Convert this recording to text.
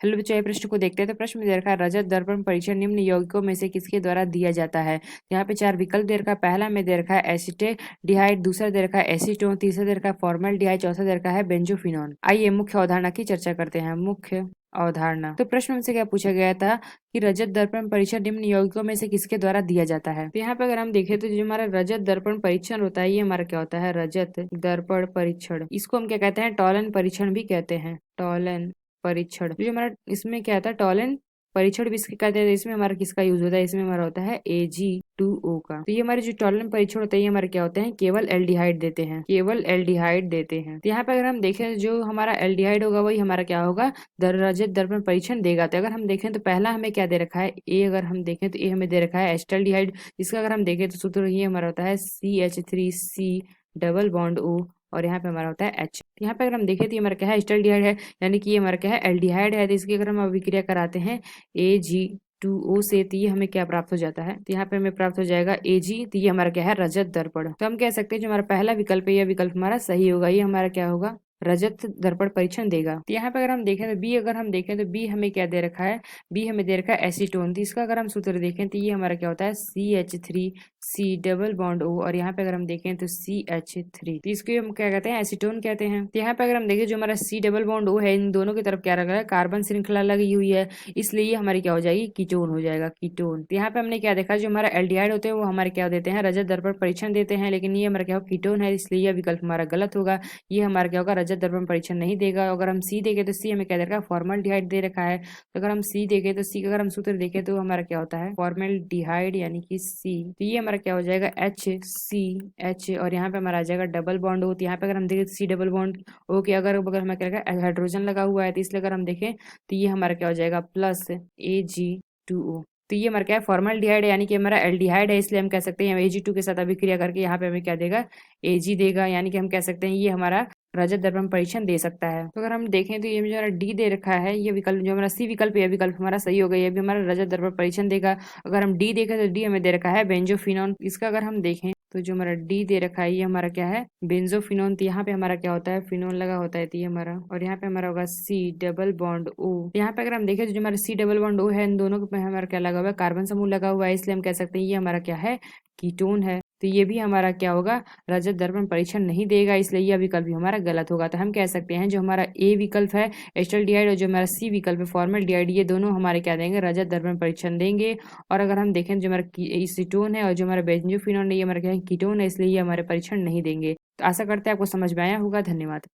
Hello बच्चों, ये प्रश्न को देखते हैं। तो प्रश्न में दे रखा है रजत दर्पण परीक्षण निम्न यौगिकों में से किसके द्वारा दिया जाता है। यहाँ पे 4 विकल्प दे रखा है। पहला में दे रखा है एसिटेडिहाइड, दूसरा दे रखा है एसीटोन, तीसरा दे रखा है फॉर्मल्डिहाइड, चौथा दे रखा है बेंजोफिनोन। आइए मुख्य अवधारणा की चर्चा करते हैं। मुख्य अवधारणा। तो प्रश्न में से क्या पूछा गया था कि रजत दर्पण परीक्षण निम्न यौगिकों में से किसके द्वारा दिया जाता है। तो यहाँ पे अगर हम देखें तो जो हमारा रजत दर्पण परीक्षण होता है, ये हमारा क्या होता है, रजत दर्पण परीक्षण। इसको हम क्या कहते हैं, टॉलन परीक्षण भी कहते हैं। टॉलन परीक्षण। जो हमारा इसमें क्या था, टॉलन परीक्षण भी इसके कहते हैं। इसमें हमारा किसका यूज होता है, इसमें हमारा होता है Ag2O का। तो ये हमारे जो टॉलन परीक्षण होता है, ये हमारे क्या होते हैं, केवल एल्डिहाइड देते हैं, केवल एल्डिहाइड देते हैं। तो यहाँ पे अगर हम देखें जो हमारा एल्डिहाइड होगा वही हमारा क्या होगा, रजत दर्पण परीक्षण देगा। तो अगर हम देखें तो पहला हमें क्या दे रखा है, ए। अगर हम देखें तो ए हमें दे रखा है एस्टल्डिहाइड। इसका अगर हम देखें तो सूत्र ये हमारा होता है CH3C डबल बॉन्ड O, और यहाँ पे हमारा होता है H। यहाँ पे अगर हम देखें तो ये हमारा क्या है, एस्टल्डिहाइड है, यानी कि ये हमारा क्या है, एल्डिहाइड है। तो इसकी अगर हम अभिक्रिया कराते हैं Ag2O से, तो ये हमें क्या प्राप्त हो जाता है, तो यहाँ पे हमें प्राप्त हो जाएगा Ag। तो ये हमारा क्या है, रजत दर्पण। तो हम कह सकते हैं जो हमारा पहला विकल्प है, यह विकल्प हमारा सही होगा। ये हमारा क्या होगा, रजत दर्पण परीक्षण देगा। तो यहाँ पे अगर हम देखें तो बी, अगर हम देखें तो बी हमें क्या दे रखा है, बी हमें दे रखा है एसीटोन। तो इसका अगर हम सूत्र देखें तो ये हमारा क्या होता है, CH3C डबल बॉन्ड O, और यहाँ पे अगर हम देखें तो CH3। तो इसको हम क्या कहते हैं, एसीटोन कहते हैं। तो यहाँ पे अगर हम देखें जो हमारा C डबल बॉन्ड O है, इन दोनों की तरफ क्या लगा है, कार्बन श्रृंखला लगी हुई है, इसलिए ये हमारी क्या हो जाएगी, कीटोन हो जाएगा, कीटोन। तो यहाँ पे हमने क्या देखा, जो हमारा एल्डिहाइड होते हैं वो हमारे क्या देते हैं, रजत दर्पण परीक्षण देते हैं, लेकिन ये हमारा क्या हो, कीटोन है, इसलिए यह विकल्प हमारा गलत होगा। ये हमारा क्या होगा, रजत दर्पण परीक्षण नहीं देगा। अगर हम सी देखें तो सी हमें क्या दे रखा है, फॉर्मल्डिहाइड दे रखा है। तो अगर हम सी देखें तो सी का अगर हम सूत्र देखें तो हमारा क्या होता है, फॉर्मल्डिहाइड यानी कि सी। तो ये हमारा क्या हो जाएगा, HCH, और यहाँ पे हमारा आ जाएगा डबल बॉन्ड O। तो यहाँ पे अगर हम देखें सी डबल बॉन्ड O के अगर बगल हमें क्या हाइड्रोजन लगा हुआ है, तो इसलिए अगर हम देखें तो ये हमारा क्या हो जाएगा, प्लस Ag2O। तो ये हमारा क्या है, फॉर्मल्डिहाइड है, यानी कि हमारा एल्डिहाइड है, इसलिए हम कह सकते हैं Ag2 के साथ अभिक्रिया करके यहाँ पे हमें क्या देगा, Ag देगा, यानी कि हम कह सकते हैं ये हमारा रजत दर्पण परीक्षण दे सकता है। तो अगर हम देखें तो ये जो हमारा डी दे रखा है, ये विकल्प जो हमारा सी विकल्प है, यह विकल्प हमारा सही होगा, ये भी हमारा रजत दर्पण परीक्षण देगा। अगर हम डी देखें तो डी हमें दे रखा है बेंजोफिनोन। इसका अगर हम देखें तो जो हमारा डी दे रखा है, ये हमारा क्या है, बेंजोफिनोन। तो यहाँ पे हमारा क्या होता है, फिनोन लगा होता है, तो ये हमारा, और यहाँ पे हमारा होगा सी डबल बॉन्ड O। यहाँ पे अगर हम देखें तो जो हमारा सी डबल बॉन्ड O है, इन दोनों पे हमारा क्या लगा हुआ है, कार्बन समूह लगा हुआ है, इसलिए हम कह सकते हैं ये हमारा क्या है, कीटोन है। तो ये भी हमारा क्या होगा, रजत दर्पण परीक्षण नहीं देगा, इसलिए यह विकल्प भी हमारा गलत होगा। तो हम कह सकते हैं जो हमारा ए विकल्प है एस्टल्डिहाइड, और जो हमारा सी विकल्प है फॉर्मल्डिहाइड, ये दोनों हमारे क्या देंगे, रजत दर्पण परीक्षण देंगे। और अगर हम देखें जो हमारा एसीटोन है और जो हमारा बेंजोफिनोन है, ये हमारा क्या है, कीटोन है, इसलिए ये हमारे परीक्षण नहीं देंगे। तो आशा करते हैं आपको समझ में आया होगा। धन्यवाद।